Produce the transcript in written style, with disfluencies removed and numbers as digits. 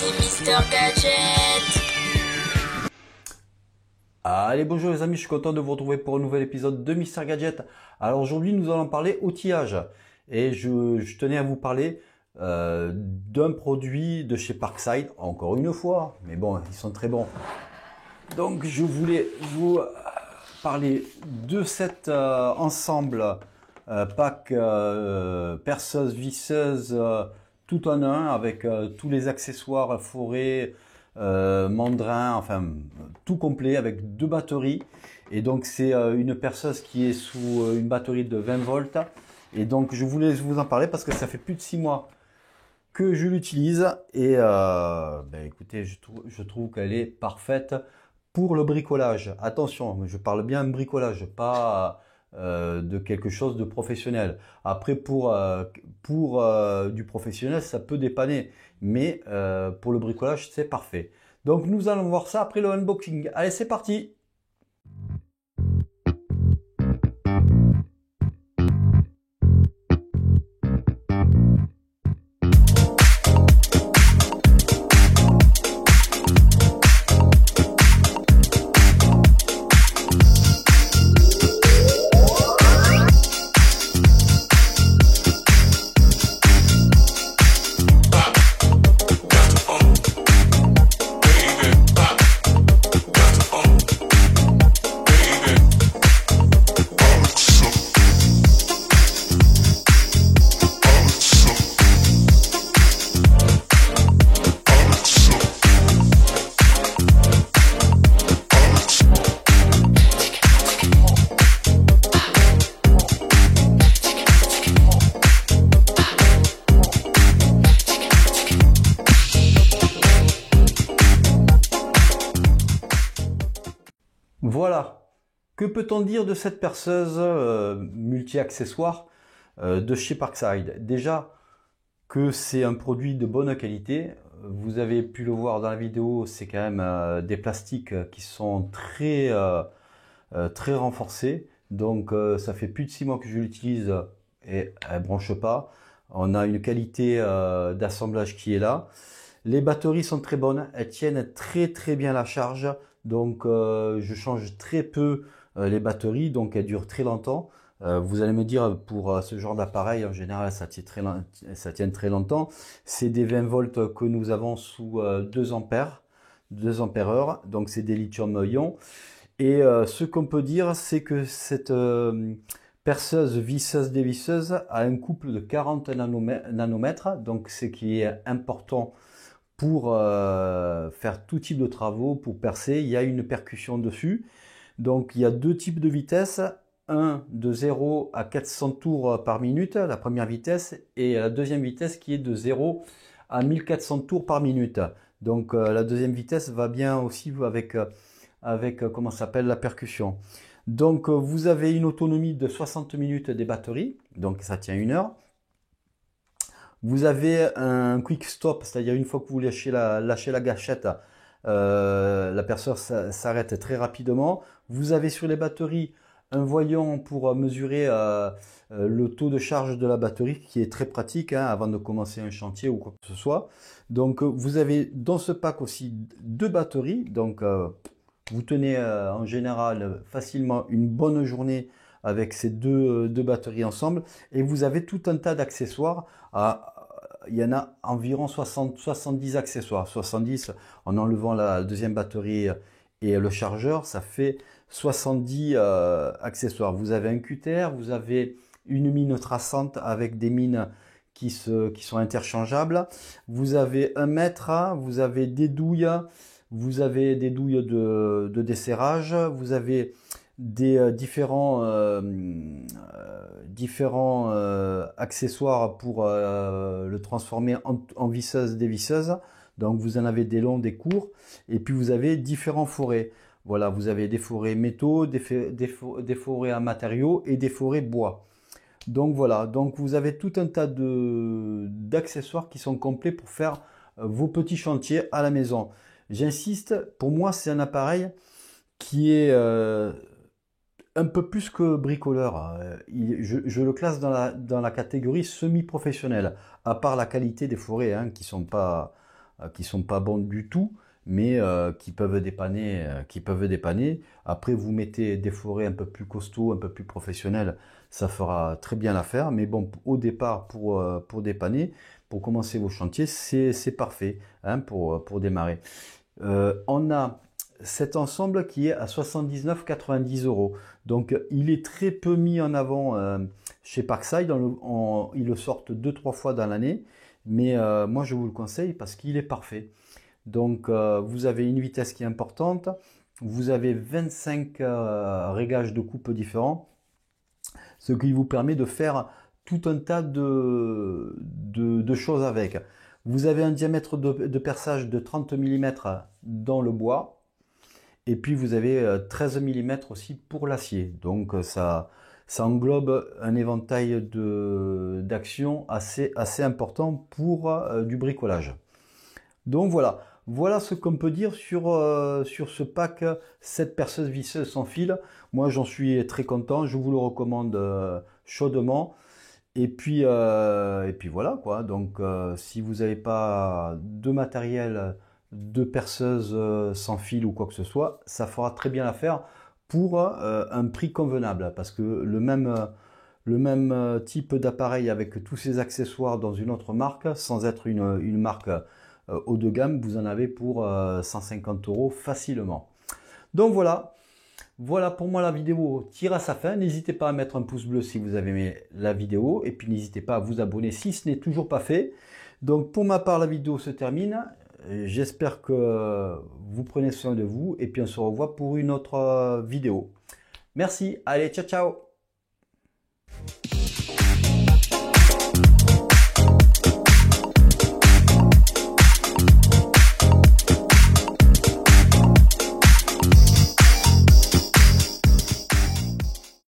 c'est Mister Gadget. Allez, bonjour les amis, je suis content de vous retrouver pour un nouvel épisode de Mister Gadget. Alors aujourd'hui, nous allons parler outillage. Et je tenais à vous parler d'un produit de chez Parkside, encore une fois, mais bon, ils sont très bons. Donc je voulais vous parler de cet ensemble pack perceuse, visseuse, tout en un, avec tous les accessoires forêt, mandrin, enfin tout complet avec deux batteries. Et donc c'est une perceuse qui est sous une batterie de 20 volts. Et donc je voulais vous en parler parce que ça fait plus de 6 mois que je l'utilise. Et écoutez, je trouve qu'elle est parfaite pour le bricolage. Attention, je parle bien de bricolage, pas de quelque chose de professionnel. Après, pour du professionnel, ça peut dépanner. Mais pour le bricolage, c'est parfait. Donc, nous allons voir ça après le unboxing. Allez, c'est parti! Voilà. Que peut-on dire de cette perceuse multi-accessoires de chez Parkside? Déjà que c'est un produit de bonne qualité. Vous avez pu le voir dans la vidéo, c'est quand même des plastiques qui sont très renforcés. Donc ça fait plus de 6 mois que je l'utilise et elle ne branche pas. On a une qualité d'assemblage qui est là. Les batteries sont très bonnes, elles tiennent très bien la charge. Donc je change très peu les batteries, donc elles durent très longtemps. Vous allez me dire, pour ce genre d'appareil, en général, ça tient très longtemps. C'est des 20 volts que nous avons sous 2 ampères, 2 ampères heure. Donc c'est des lithium-ion. Et ce qu'on peut dire, c'est que cette perceuse visseuse dévisseuse a un couple de 40 nanomètres. Donc ce qui est important pour faire tout type de travaux, pour percer. Il y a une percussion dessus. Donc il y a deux types de vitesses. Un de 0 à 400 tours par minute, la première vitesse, et la deuxième vitesse qui est de 0 à 1400 tours par minute. Donc la deuxième vitesse va bien aussi avec comment s'appelle, la percussion. Donc vous avez une autonomie de 60 minutes des batteries, donc ça tient 1 heure. Vous avez un quick stop, c'est-à-dire une fois que vous lâchez la gâchette, la perceuse s'arrête très rapidement. Vous avez sur les batteries un voyant pour mesurer le taux de charge de la batterie, qui est très pratique avant de commencer un chantier ou quoi que ce soit. Donc vous avez dans ce pack aussi 2 batteries, donc vous tenez en général facilement une bonne journée avec ces deux batteries ensemble, et vous avez tout un tas d'accessoires. Il y en a environ 70 accessoires, 70 en enlevant la deuxième batterie et le chargeur, ça fait 70 accessoires. Vous avez un cutter, vous avez une mine traçante avec des mines qui sont interchangeables, vous avez un mètre, vous avez des douilles, de desserrage, vous avez des différents accessoires pour le transformer en visseuse dévisseuse. Donc vous en avez des longs, des courts, et puis vous avez différents forêts. Voilà, vous avez des forêts métaux, des forêts à matériaux et des forêts bois. Donc voilà, donc vous avez tout un tas d'accessoires qui sont complets pour faire vos petits chantiers à la maison. J'insiste, pour moi c'est un appareil qui est un peu plus que bricoleur. Je le classe dans la catégorie semi-professionnelle, à part la qualité des forêts qui sont pas qui sont pas bons du tout, mais qui peuvent dépanner, Après, vous mettez des forêts un peu plus costauds, un peu plus professionnels, ça fera très bien l'affaire. Mais bon, au départ, pour dépanner, pour commencer vos chantiers, c'est parfait, hein, pour démarrer. On a cet ensemble qui est à 79,90 €. Donc, il est très peu mis en avant chez Parkside. Ils le sortent 2-3 fois dans l'année, mais moi, je vous le conseille parce qu'il est parfait. Donc, vous avez une vitesse qui est importante. Vous avez 25 réglages de coupe différents, ce qui vous permet de faire tout un tas de choses avec. Vous avez un diamètre de perçage de 30 mm dans le bois. Et puis vous avez 13 mm aussi pour l'acier. Donc ça englobe un éventail d'actions assez important pour du bricolage. Donc voilà ce qu'on peut dire sur ce pack 7 perceuses visseuses sans fil. Moi j'en suis très content, je vous le recommande chaudement. Et puis voilà quoi. Donc si vous n'avez pas de matériel de perceuse sans fil ou quoi que ce soit, ça fera très bien l'affaire pour un prix convenable. Parce que le même type d'appareil avec tous ces accessoires dans une autre marque, sans être une marque haut de gamme, vous en avez pour 150 € facilement. Donc voilà pour moi, la vidéo tire à sa fin. N'hésitez pas à mettre un pouce bleu si vous avez aimé la vidéo. Et puis n'hésitez pas à vous abonner si ce n'est toujours pas fait. Donc pour ma part, la vidéo se termine. J'espère que vous prenez soin de vous. Et puis on se revoit pour une autre vidéo. Merci. Allez, ciao, ciao.